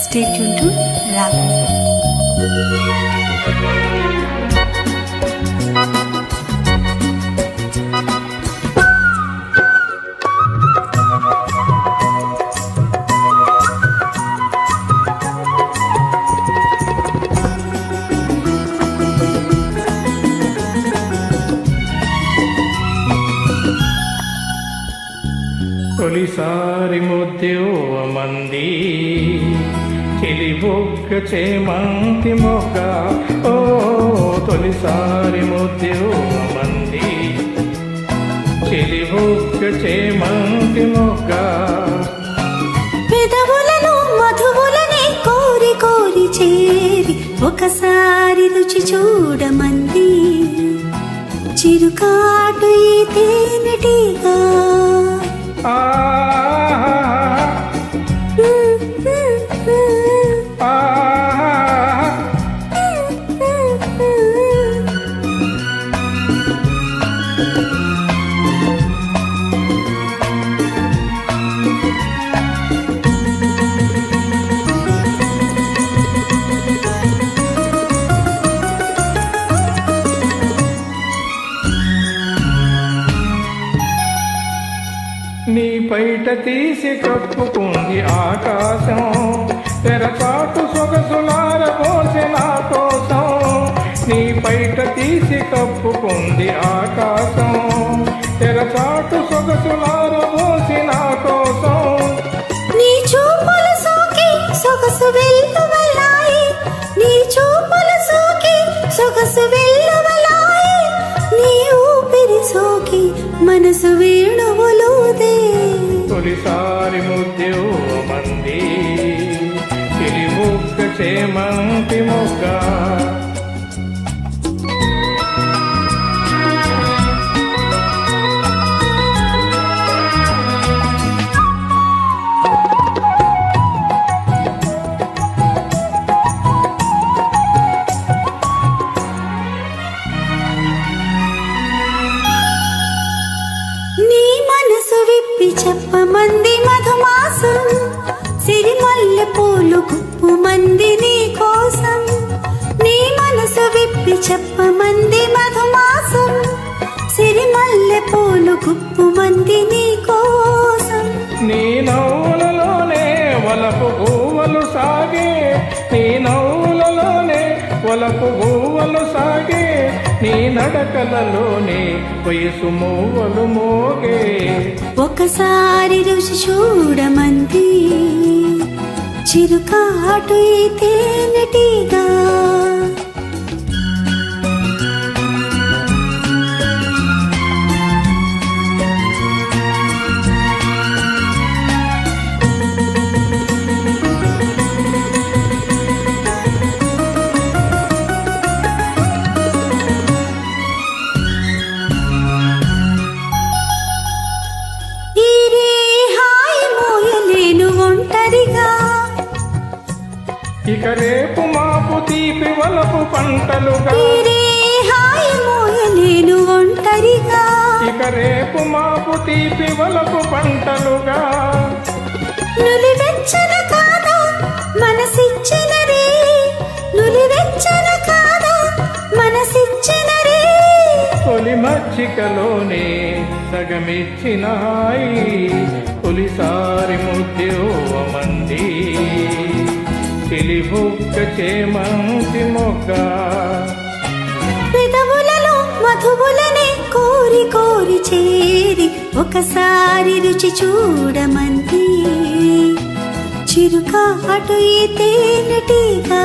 Stay tuned to Ragu. తొలిసారి ముద్దుమంది చెలిబొగ్గ చేమంతి మొగ్గ ఓ తొలిసారి ముద్దుమంది చెలిబొగ్గ చేమంతి మొగ్గ పెదవులను మధువులని కోరి కోరి చేరి ఒకసారి రుచి చూడమంది చిరుకాటు ఈ తేనెటీగా నీ పైట తీసి కప్పుకుంది ఆకాశం తెరచాటు సొగసులార పోసి నా కోసం నీ పైట తీసి కప్పుకుంది ఆకాశం తెరచాటు సొగసులార పోసి నా కోసం నీ చూపుల సోకి సొగసు వెల్లువలాయి నీ చూపుల సోకి సొగసు వెల్లువలాయి నీ ఊపిరి సోకి మనసు వేణువులుదే తొలిసారి ముద్దుమంది చెలిబొగ్గ చేమంతి మొగ్గ చెప్పమంది మధుమాసం సిరిమల్లె పూలు గుప్పుమంది నీ కోసం నీ మనసు విప్పి చెప్పమంది మధుమాసం సిరిమల్లె పూలు గుప్పుమంది నీ కోసం నీ నవ్వులలోనే వలపు గూవలు సాగే నీ నవ్వులలోనే వలపు గూవలు సాగే నీ నడకలలోనే వయసు మూవలు మోగే ఒకసారి రుచి చూడమంది చిరుకాటు ఈ తేనెటీగా ఇక రేపు మాపు తీపి వలపు పంటలుగా నేను ఒంటరిగా ఇక రేపు మాపు తీపి వలపు పంటలుగా నులివెచ్చన కాదా మనసిచ్చిన రే నులివెచ్చన కాదా మనసిచ్చిన రే తొలి మచ్చికలోనే సగమిచ్చిన హాయి తొలిసారి ముద్దుమంది చెలిబొగ్గ చేమంతి మొగ్గ పెదవులలో మధువులనే కోరి కోరి చేరి ఒకసారి రుచి చూడమంది చిరుకాటు ఈ తేనెటీగా